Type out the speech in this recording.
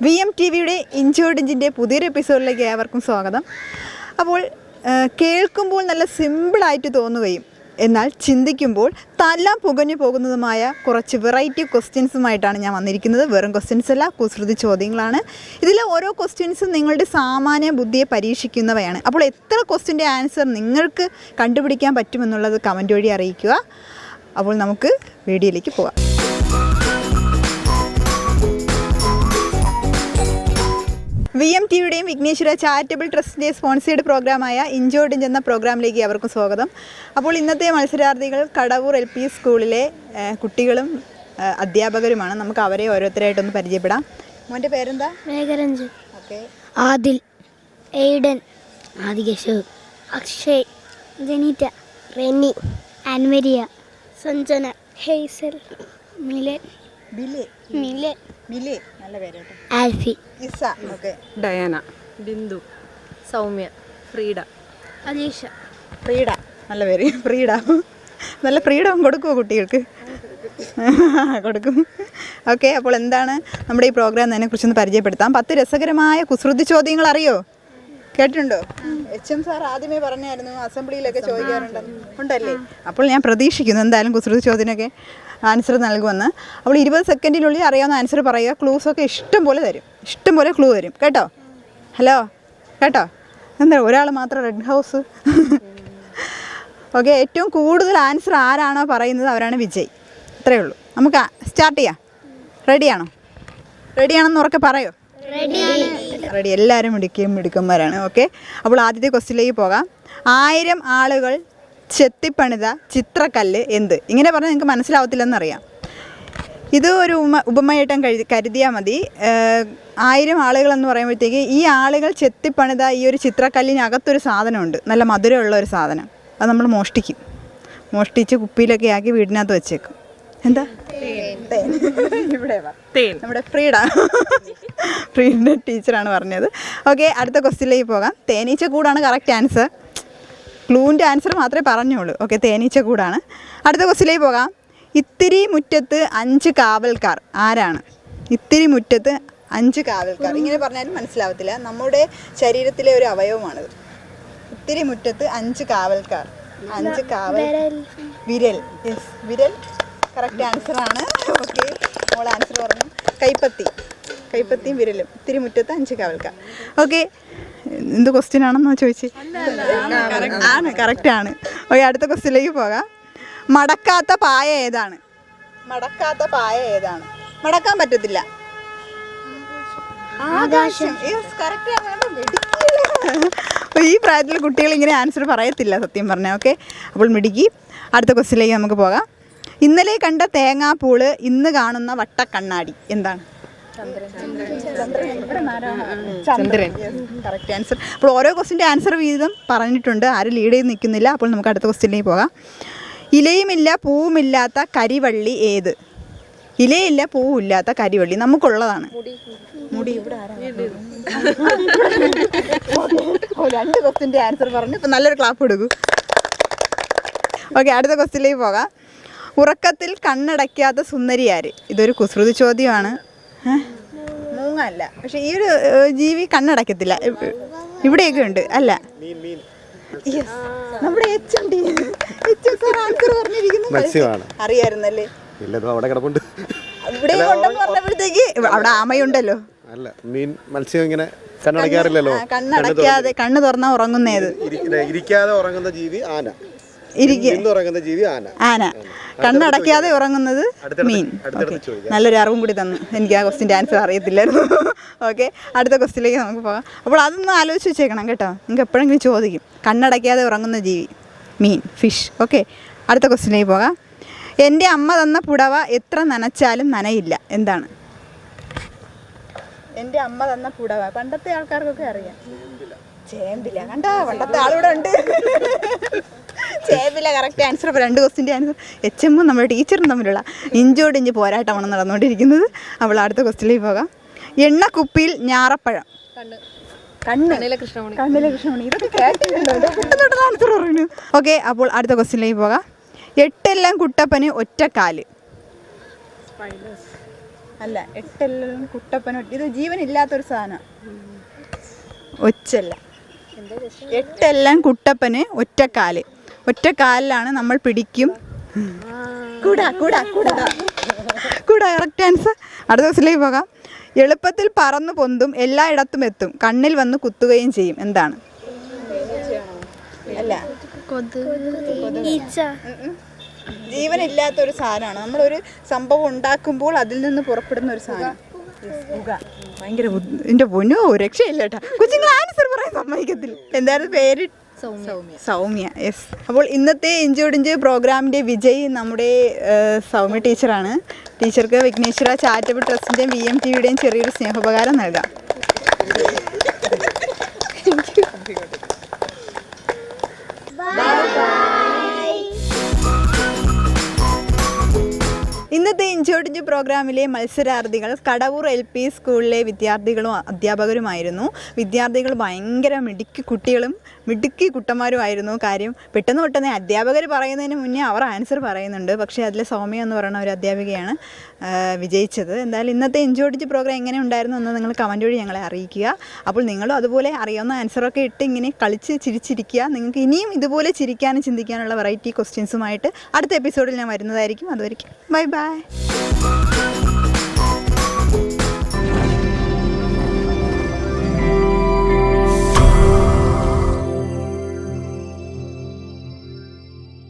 VMTVയുടെ ഇഞ്ചോടിഞ്ചിൻ്റെ പുതിയൊരു എപ്പിസോഡിലേക്ക് ഏവർക്കും സ്വാഗതം. അപ്പോൾ കേൾക്കുമ്പോൾ നല്ല സിമ്പിളായിട്ട് തോന്നുകയും എന്നാൽ ചിന്തിക്കുമ്പോൾ തല പുകഞ്ഞു പോകുന്നതുമായ കുറച്ച് വെറൈറ്റി ക്വസ്റ്റ്യൻസുമായിട്ടാണ് ഞാൻ വന്നിരിക്കുന്നത്. വെറും ക്വസ്റ്റ്യൻസ് അല്ല, കുസൃതി ചോദ്യങ്ങളാണ്. ഇതിലെ ഓരോ ക്വസ്റ്റ്യൻസും നിങ്ങളുടെ സാമാന്യ ബുദ്ധിയെ പരീക്ഷിക്കുന്നവയാണ്. അപ്പോൾ എത്ര ക്വസ്റ്റ്യൻ്റെ ആൻസർ നിങ്ങൾക്ക് കണ്ടുപിടിക്കാൻ പറ്റുമെന്നുള്ളത് കമൻറ്റ് വഴി അറിയിക്കുക. അപ്പോൾ നമുക്ക് വീഡിയോയിലേക്ക് പോകാം. VMTVയുടെയും വിഘ്നേശ്വര ചാരിറ്റബിൾ ട്രസ്റ്റിൻ്റെ സ്പോൺസേഡ് പ്രോഗ്രാമായ ഇഞ്ചോടിഞ്ച് എന്ന പ്രോഗ്രാമിലേക്ക് അവർക്കും സ്വാഗതം. അപ്പോൾ ഇന്നത്തെ മത്സരാർത്ഥികൾ കടവൂർ LP സ്കൂളിലെ കുട്ടികളും അധ്യാപകരുമാണ്. നമുക്ക് അവരെ ഓരോരുത്തരായിട്ടൊന്ന് പരിചയപ്പെടാം. മോൻ്റെ പേരെന്താ? Megharanjan. Okay. Adil, Aiden, Adikeshav, Akshay, Jenita, Reni, Annmaria, Sanjana, Hazel, Milan, Milan, Mili, നല്ല പേര് കേട്ടോ. Alfie, Isa, okay. Diana, Bindu, Soumya, Freda, Alisha. Freda, നല്ല പേര്. ഫ്രീഡ. നല്ല ഫ്രീഡം കൊടുക്കുമോ കുട്ടികൾക്ക്? കൊടുക്കും. ഓക്കെ. അപ്പോൾ എന്താണ് നമ്മുടെ ഈ പ്രോഗ്രാം എന്നതിനെക്കുറിച്ചൊന്ന് പരിചയപ്പെടുത്താം. 10 രസകരമായ കുസൃതി ചോദ്യങ്ങൾ അറിയോ? കേട്ടിട്ടുണ്ടോ? HM സാർ ആദ്യമേ പറഞ്ഞായിരുന്നു അസംബ്ലിയിലൊക്കെ ചോദിക്കാറുണ്ടല്ലേ. അപ്പോൾ ഞാൻ പ്രതീക്ഷിക്കുന്നു എന്തായാലും കുസൃതി ചോദ്യത്തിനൊക്കെ ആൻസർ നൽകുമെന്ന്. അപ്പോൾ 20 സെക്കൻഡിനുള്ളിൽ അറിയാവുന്ന ആൻസർ പറയുക. ക്ലൂസൊക്കെ ഇഷ്ടം പോലെ തരും, ഇഷ്ടം പോലെ ക്ലൂ തരും കേട്ടോ. ഹലോ കേട്ടോ. എന്താ ഒരാൾ മാത്രം റെഡ് ഹൗസ്? ഓക്കെ. ഏറ്റവും കൂടുതൽ ആൻസർ ആരാണോ പറയുന്നത് അവരാണ് വിജയ്. ഇത്രയേ ഉള്ളൂ. നമുക്ക് സ്റ്റാർട്ട് ചെയ്യാം. റെഡിയാണോ? റെഡിയാണെന്ന് ഉറക്കെ പറയോ? റെഡി. എല്ലാവരും മിടുക്കന്മാരാണ്. ഓക്കെ. അപ്പോൾ ആദ്യത്തെ ക്വസ്റ്റ്യനിലേക്ക് പോകാം. 1000 ആളുകൾ ചെത്തിപ്പണിത ചിത്രക്കല്ല് എന്ത്? ഇങ്ങനെ പറഞ്ഞാൽ നിങ്ങൾക്ക് മനസ്സിലാവത്തില്ലെന്നറിയാം. ഇത് ഒരു ഉപമയായിട്ടും കരുതിയാൽ മതി. 1000 ആളുകളെന്ന് പറയുമ്പോഴത്തേക്ക് ഈ ആളുകൾ ചെത്തിപ്പണിത ഈ ഒരു ചിത്രക്കല്ലിനകത്തൊരു സാധനമുണ്ട്, നല്ല മധുരമുള്ള ഒരു സാധനം. അത് നമ്മൾ മോഷ്ടിച്ച് കുപ്പിയിലൊക്കെ ആക്കി വീടിനകത്ത് വെച്ചേക്കും. എന്താ? ഇവിടെ നമ്മുടെ ഫ്രീഡ ടീച്ചറാണ് പറഞ്ഞത്. ഓക്കെ. അടുത്ത ക്വസ്റ്റ്യനിലേക്ക് പോകാം. തേനീച്ച കൂടാണ് കറക്റ്റ് ആൻസർ. ക്ലൂവിൻ്റെ ആൻസർ മാത്രമേ പറഞ്ഞോളൂ. ഓക്കെ. തേനീച്ച കൂടാണ്. അടുത്ത ക്വസ്റ്റ്യനിലേക്ക് പോകാം. ഇത്തിരി മുറ്റത്ത് 5 കാവൽക്കാർ ആരാണ്? ഇത്തിരി മുറ്റത്ത് 5 കാവൽക്കാർ. ഇങ്ങനെ പറഞ്ഞാലും മനസ്സിലാവത്തില്ല. നമ്മുടെ ശരീരത്തിലെ ഒരു അവയവമാണിത്. ഇത്തിരി മുറ്റത്ത് 5 കാവൽക്കാർ. 5 കാവൽ. വിരൽ. യെസ്, വിരൽ കറക്റ്റ് ആൻസറാണ്. ഓക്കെ. മോൾ ആൻസർ പറഞ്ഞു. കൈപ്പത്തിയും വിരലും. ഇത്തിരി മുറ്റത്ത് 5 കാവൽക്കാർ. ഓക്കെ. എന്ത് ക്വസ്റ്റ്യൻ ആണെന്നോ ചോദിച്ചേ? ആണ്, കറക്റ്റാണ്. ഓക്കെ. അടുത്ത ക്വസ്റ്റ്യനിലേക്ക് പോകാം. മടക്കാത്ത പായ ഏതാണ്? മടക്കാൻ പറ്റത്തില്ല. ആകാശം. ഈ പ്രായത്തിൽ കുട്ടികൾ ഇങ്ങനെ ആൻസർ പറയത്തില്ല സത്യം പറഞ്ഞാൽ. ഓക്കെ. അപ്പോൾ മിടുക്കി. അടുത്ത ക്വസ്റ്റ്യനിലേക്ക് നമുക്ക് പോകാം. ഇന്നലെ കണ്ട തേങ്ങാപ്പൂള് ഇന്ന് കാണുന്ന വട്ടക്കണ്ണാടി എന്താണ്? ചന്ദ്രൻ. Correct answer. അപ്പോൾ ഓരോ ക്വസ്റ്റ്യൻ്റെ ആൻസർ വീതം പറഞ്ഞിട്ടുണ്ട്. ആരും ലീഡ് ചെയ്ത് നിൽക്കുന്നില്ല. അപ്പോൾ നമുക്ക് അടുത്ത ക്വസ്റ്റ്യനിലേക്ക് പോകാം. ഇലയുമില്ല പൂവുമില്ലാത്ത കരിവള്ളി ഏത്? ഇലയില്ല പൂവില്ലാത്ത കരിവള്ളി നമുക്കുള്ളതാണ്. മുടി. ഇവിടെ 2 ക്വസ്റ്റ്യൻ്റെ ആൻസർ പറഞ്ഞു. ഇപ്പം നല്ലൊരു ക്ലാപ്പ് കൊടുക്കൂ. ഓക്കെ. അടുത്ത ക്വസ്റ്റ്യനിലേക്ക് പോകാം. ഉറക്കത്തിൽ കണ്ണടയ്ക്കാത്ത സുന്ദരി ആര്? ഇതൊരു കുസൃതി ചോദ്യമാണ്. മൂങ്ങ അല്ല, പക്ഷെ ഈ ഒരു ജീവി കണ്ണടയ്ക്കത്തില്ല. ഇവിടെയൊക്കെ ഉണ്ട്. അല്ല, നമ്മുടെ ആൻസർ പറഞ്ഞിരിക്കുന്നു. അറിയായിരുന്നല്ലേ? ഇവിടെ ഉണ്ടെന്ന് പറഞ്ഞപ്പോഴത്തേക്ക് അവിടെ ആമയുണ്ടല്ലോ. അല്ല, മീൻ മത്സ്യം ഇങ്ങനെ കണ്ണടയ്ക്കാതെ കണ്ണ് തുറന്നാ ഉറങ്ങുന്നേത്? ഇരിക്കാതെ ഉറങ്ങുന്ന ജീവി ആന. ആന. കണ്ണടയ്ക്കാതെ ഉറങ്ങുന്നത് മീൻ. നല്ലൊരു അറിവും കൂടി തന്നു. എനിക്ക് ആ ക്വസ്റ്റ്യൻ്റെ ആൻസർ അറിയത്തില്ലായിരുന്നു. ഓക്കെ. അടുത്ത ക്വസ്റ്റ്യനിലേക്ക് നമുക്ക് പോകാം. അപ്പോൾ അതൊന്ന് ആലോചിച്ച് വെച്ചേക്കണം കേട്ടോ. നിങ്ങൾക്ക് എപ്പോഴെങ്കിലും ചോദിക്കും. കണ്ണടയ്ക്കാതെ ഉറങ്ങുന്ന ജീവി മീൻ, ഫിഷ്. ഓക്കെ. അടുത്ത ക്വസ്റ്റ്യനിലേക്ക് പോകാം. എൻ്റെ അമ്മ തന്ന പുടവ എത്ര നനച്ചാലും നനയില്ല എന്താണ്? എൻ്റെ അമ്മ തന്ന പുടവ പണ്ടത്തെ ആൾക്കാർക്കൊക്കെ അറിയാം. ചേമ്പില. കണ്ടാ, പണ്ടത്തെ ആളിവിടെ ഉണ്ട്. ചേമ്പില കറക്റ്റ് ആൻസർ. അപ്പോൾ 2 ക്വസ്റ്റ്യൻ്റെ ആൻസർ. HM നമ്മുടെ ടീച്ചറും തമ്മിലുള്ള ഇഞ്ചോടിഞ്ച് പോരാട്ടമാണ് നടന്നുകൊണ്ടിരിക്കുന്നത്. അപ്പോൾ അടുത്ത ക്വസ്റ്റ്യനിലേക്ക് പോകാം. എണ്ണക്കുപ്പിയിൽ ഞാറപ്പഴം. കണ്ണിലെ കൃഷ്ണമണി. ഇതൊക്കെ കേട്ടിട്ടുണ്ടോ? ആൻസർ പറഞ്ഞു. ഓക്കെ. അപ്പോൾ അടുത്ത ക്വസ്റ്റ്യനിലേക്ക് പോകാം. 8 കുട്ടപ്പന് ഒറ്റക്കാല്. അല്ല, എട്ടെല്ലും കുട്ടപ്പനും ഇത് ജീവനില്ലാത്തൊരു സാധനം. ഒച്ചല്ല. എട്ടെല്ലാം കുട്ടപ്പന് ഒറ്റക്കാല്. ഒറ്റക്കാലിലാണ് നമ്മൾ പിടിക്കും. കൂടാ കറക്റ്റ് ആൻസർ. അടുത്ത ദിവസത്തിലേക്ക് പോകാം. എളുപ്പത്തിൽ പറന്നു പൊന്തും, എല്ലായിടത്തും എത്തും, കണ്ണിൽ വന്ന് കുത്തുകയും ചെയ്യും. എന്താണ്? അല്ല, ഈച്ച. ജീവനില്ലാത്തൊരു സാധനമാണ്. നമ്മളൊരു സംഭവം ഉണ്ടാക്കുമ്പോൾ അതിൽ നിന്ന് പുറപ്പെടുന്ന ഒരു സാധനം. ഭയങ്കര എൻ്റെ പൊന്നോ, രക്ഷയില്ല കേട്ടോ. കുഞ്ഞുങ്ങൾ ആൻസർ പറയാൻ സമ്മതിക്കത്തില്ല. എന്തായാലും പേര് സൗമ്യ. യെസ്. അപ്പോൾ ഇന്നത്തെ ഇഞ്ചോടിഞ്ച് പ്രോഗ്രാമിൻ്റെ വിജയി നമ്മുടെ സൗമ്യ ടീച്ചറാണ്. ടീച്ചർക്ക് വിഘ്നേശ്വര ചാരിറ്റബിൾ ട്രസ്റ്റിൻ്റെയും VMTVയുടെയും ചെറിയൊരു സ്നേഹോപകാരം നൽകാം. ഇന്നത്തെ ഇഞ്ചോടിഞ്ച് പ്രോഗ്രാമിലെ മത്സരാർത്ഥികൾ കടവൂർ LP സ്കൂളിലെ വിദ്യാർത്ഥികളും അധ്യാപകരുമായിരുന്നു. വിദ്യാർത്ഥികൾ ഭയങ്കര മിടുക്കി കുട്ടന്മാരുമായിരുന്നു. കാര്യം പെട്ടെന്ന് അധ്യാപകർ പറയുന്നതിന് മുന്നേ അവർ ആൻസർ പറയുന്നുണ്ട്. പക്ഷേ അതിൽ സൗമ്യ എന്ന് പറയുന്ന ഒരു അധ്യാപികയാണ് വിജയിച്ചത്. എന്തായാലും ഇന്നത്തെ ഇഞ്ചോടിഞ്ച് പ്രോഗ്രാം എങ്ങനെ ഉണ്ടായിരുന്നു എന്ന് നിങ്ങൾ കമൻറ്റ് വഴി ഞങ്ങളെ അറിയിക്കുക. അപ്പോൾ നിങ്ങളും അതുപോലെ അറിയാവുന്ന ആൻസറൊക്കെ ഇട്ട് ഇങ്ങനെ കളിച്ച് ചിരിച്ചിരിക്കുക. നിങ്ങൾക്ക് ഇനിയും ഇതുപോലെ ചിരിക്കാനും ചിന്തിക്കാനുള്ള വെറൈറ്റി ക്വസ്റ്റ്യൻസുമായിട്ട് അടുത്ത എപ്പിസോഡിൽ ഞാൻ വരുന്നതായിരിക്കും. അതുവരെയ്ക്കും ബൈ.